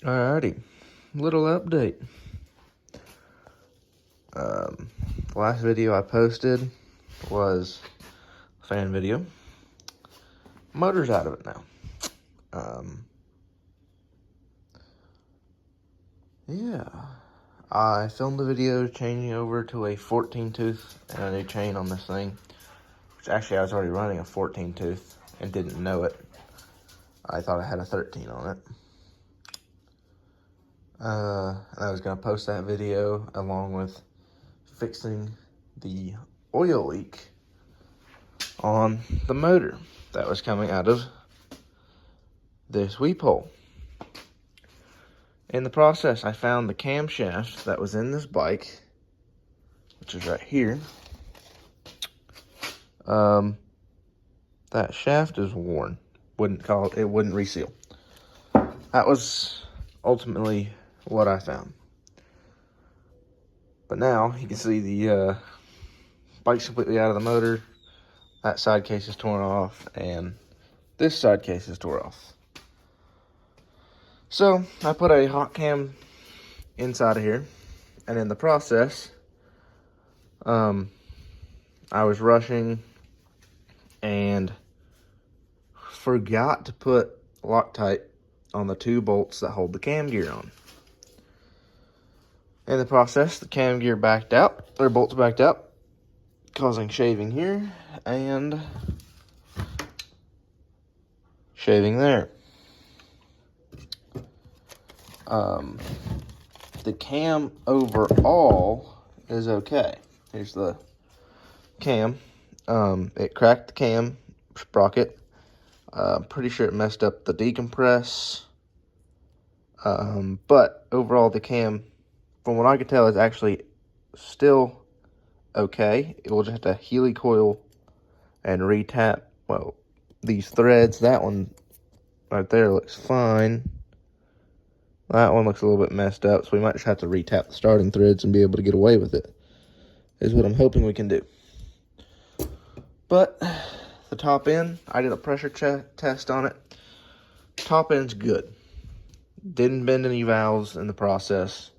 Alrighty, little update. The last video I posted was a fan video. Motor's out of it now. Yeah, I filmed the video changing over to a 14 tooth and a new chain on this thing, which actually I was already running a 14 tooth and didn't know it. I thought I had a 13 on it. I was going to post that video along with fixing the oil leak on the motor that was coming out of this weep hole. In the process, I found the camshaft that was in this bike, which is right here. That shaft is worn. It wouldn't reseal. That was ultimately what I found. But now you can see the bike's completely out of the motor. That side case is torn off, and this side case is torn off. So I put a hot cam inside of here, and in the process, I was rushing and forgot to put Loctite on the 2 bolts that hold the cam gear on. In the process, the cam gear backed out, or bolts backed out, causing shaving here and shaving there. The cam overall is okay. Here's the cam. It cracked the cam sprocket. Pretty sure it messed up the decompress. But overall, the cam, from what I could tell, is actually still okay. It will just have to helicoil and retap, well, these threads. That one right there looks fine. That one looks a little bit messed up, so we might just have to retap the starting threads and be able to get away with it, is what I'm hoping we can do. But the top end, I did a pressure test on it. Top end's good. Didn't bend any valves in the process.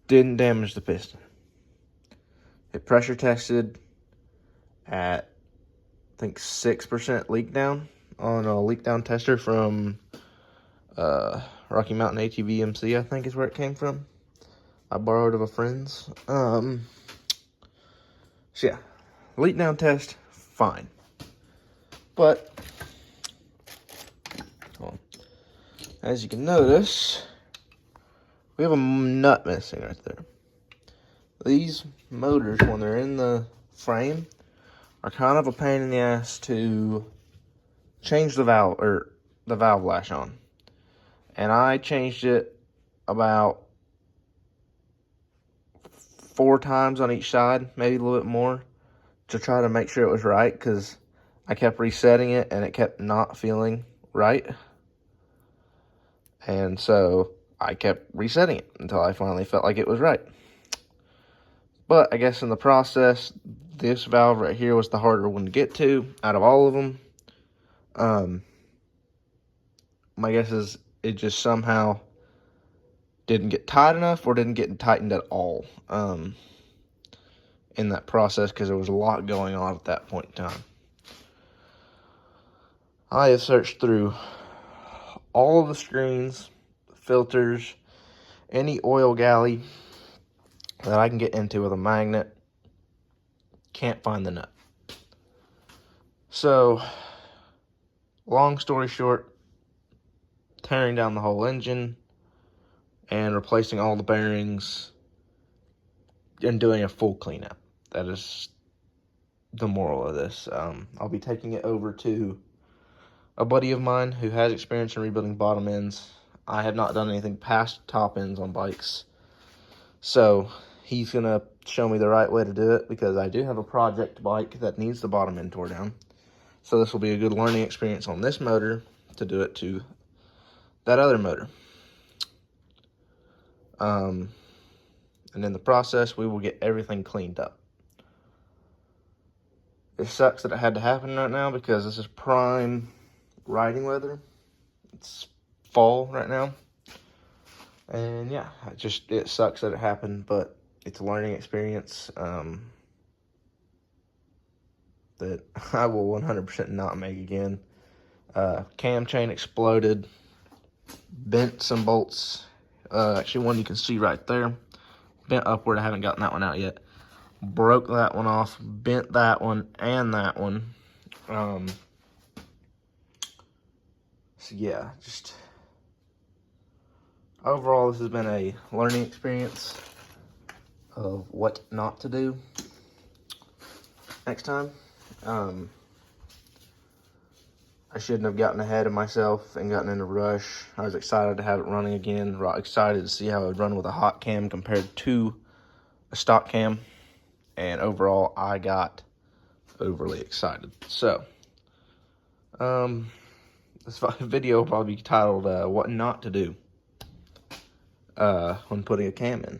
Didn't damage the piston. It pressure tested at, I think, 6% leak down on a leak down tester from Rocky Mountain ATV MC, I think is where it came from. I borrowed it of a friend's. So yeah, leak down test, fine. But, as you can notice, we have a nut missing right there. These motors, when they're in the frame, are kind of a pain in the ass to change the valve, or the valve lash on. And I changed it about 4 times on each side, maybe a little bit more, to try to make sure it was right, because I kept resetting it and it kept not feeling right. And so I kept resetting it until I finally felt like it was right. But I guess in the process, this valve right here was the harder one to get to out of all of them. My guess is it just somehow didn't get tight enough, or didn't get tightened at all in that process, because there was a lot going on at that point in time. I have searched through all of the screens, filters, any oil galley that I can get into with a magnet. Can't find the nut. So, long story short, tearing down the whole engine and replacing all the bearings and doing a full cleanup. That is the moral of this. I'll be taking it over to a buddy of mine who has experience in rebuilding bottom ends. I have not done anything past top ends on bikes. So he's going to show me the right way to do it, because I do have a project bike that needs the bottom end tore down. So this will be a good learning experience on this motor to do it to that other motor. And in the process, we will get everything cleaned up. It sucks that it had to happen right now, because this is prime riding weather. It's fall right now. And yeah, it sucks that it happened, but it's a learning experience that I will 100% not make again. Cam chain exploded, bent some bolts. Actually, one you can see right there, bent upward. I haven't gotten that one out yet. Broke that one off, bent that one and that one. So yeah, just overall, this has been a learning experience of what not to do next time. I shouldn't have gotten ahead of myself and gotten in a rush. I was excited to have it running again, excited to see how it would run with a hot cam compared to a stock cam. And overall, I got overly excited. So, this video will probably be titled, What Not to Do when putting a cam in.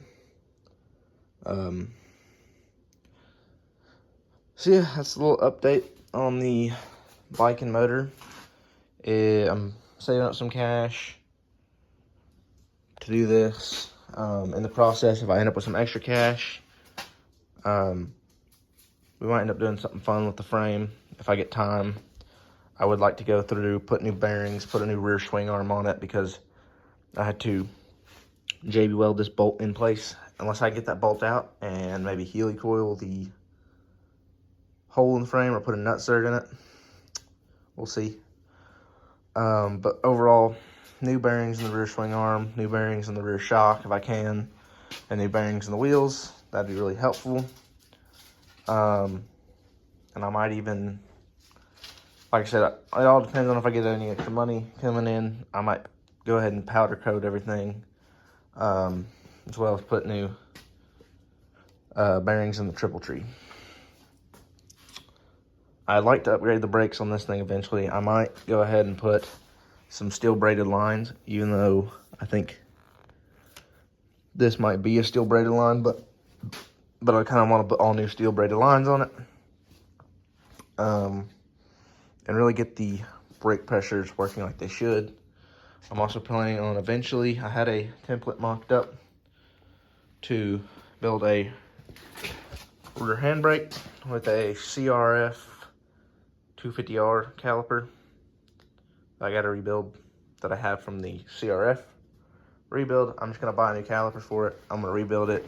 So yeah, that's a little update on the bike and motor. I'm saving up some cash to do this. In the process, if I end up with some extra cash, we might end up doing something fun with the frame. If I get time, I would like to go through, put new bearings, put a new rear swing arm on it, because I had to JB weld this bolt in place. Unless I get that bolt out and maybe helicoil the hole in the frame or put a nutsert in it. We'll see. But overall, new bearings in the rear swing arm, new bearings in the rear shock if I can, and new bearings in the wheels. That'd be really helpful. And I might even, like I said, it all depends on if I get any extra money coming in. I might go ahead and powder coat everything, as well as put new bearings in the triple tree. I'd like to upgrade the brakes on this thing eventually. I might go ahead and put some steel braided lines, even though I think this might be a steel braided line, but I kind of want to put all new steel braided lines on it. And really get the brake pressures working like they should. I'm also planning on eventually, I had a template mocked up to build a rear handbrake with a CRF 250R caliper. I got to rebuild that I have from the CRF rebuild. I'm just going to buy a new caliper for it. I'm going to rebuild it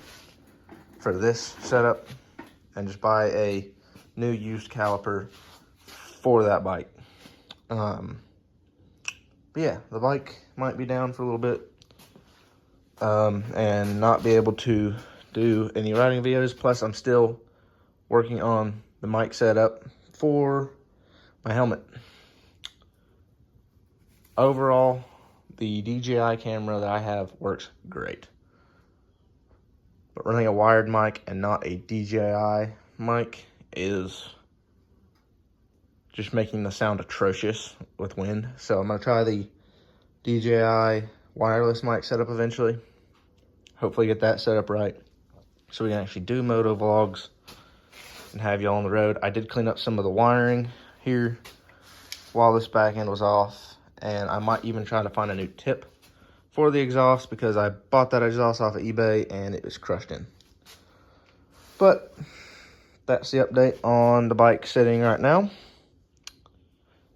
for this setup and just buy a new used caliper for that bike. But yeah, the bike might be down for a little bit and not be able to do any riding videos. Plus, I'm still working on the mic setup for my helmet. Overall, the DJI camera that I have works great. But running a wired mic and not a DJI mic is just making the sound atrocious with wind. So I'm going to try the DJI wireless mic setup eventually. Hopefully get that set up right so we can actually do moto vlogs and have y'all on the road. I did clean up some of the wiring here while this back end was off, and I might even try to find a new tip for the exhaust, because I bought that exhaust off of eBay and it was crushed in. But that's the update on the bike sitting right now.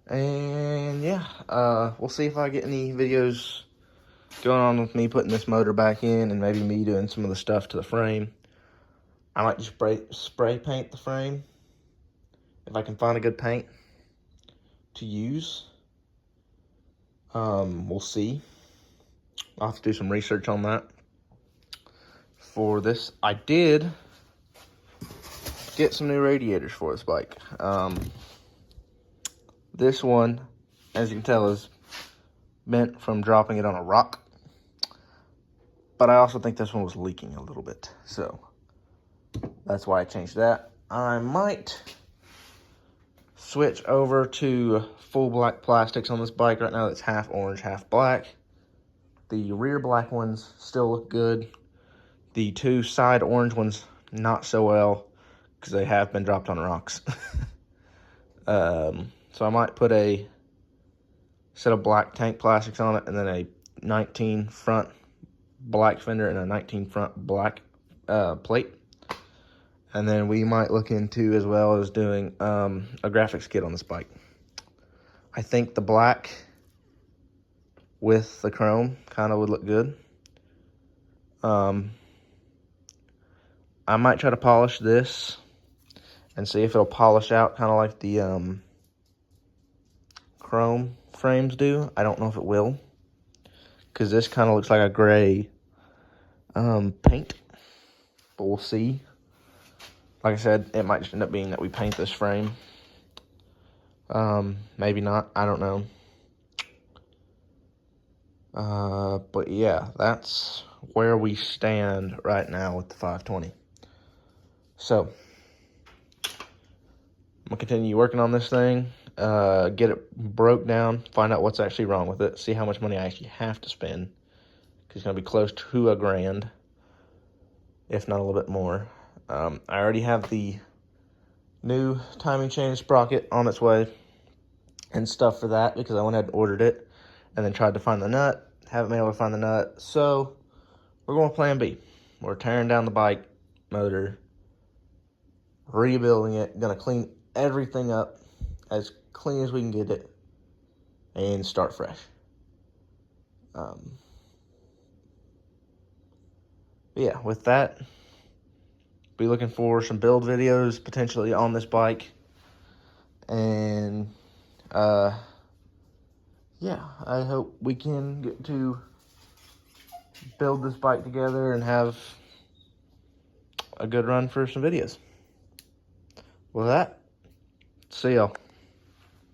And yeah, we'll see if I get any videos going on with me putting this motor back in, and maybe me doing some of the stuff to the frame. I might just spray paint the frame if I can find a good paint to use. We'll see. I'll have to do some research on that. For this, I did get some new radiators for this bike. This one, as you can tell, is bent from dropping it on a rock. But I also think this one was leaking a little bit, so that's why I changed that. I might switch over to full black plastics on this bike right now. That's half orange, half black. The rear black ones still look good. The two side orange ones, not so well, because they have been dropped on rocks. So I might put a set of black tank plastics on it, and then a 19 front black fender and a 19 front black plate. And then we might look into, as well as doing a graphics kit on this bike. I think the black with the chrome kind of would look good. I might try to polish this and see if it'll polish out kind of like the chrome frames do. I don't know if it will, because this kind of looks like a gray paint, but we'll see. Like I said, it might just end up being that we paint this frame. Maybe not, I don't know. But yeah, that's where we stand right now with the 520. So, I'm gonna continue working on this thing, get it broke down, find out what's actually wrong with it, see how much money I actually have to spend, because it's gonna be close to $1,000, if not a little bit more. I already have the new timing chain and sprocket on its way and stuff for that, because I went ahead and ordered it and then tried to find the nut. Haven't been able to find the nut, so we're going with plan B. We're tearing down the bike motor, rebuilding it, gonna clean everything up as clean as we can get it, and start fresh. Yeah, with that, be looking for some build videos potentially on this bike. And yeah, I hope we can get to build this bike together and have a good run for some videos. With that, see y'all.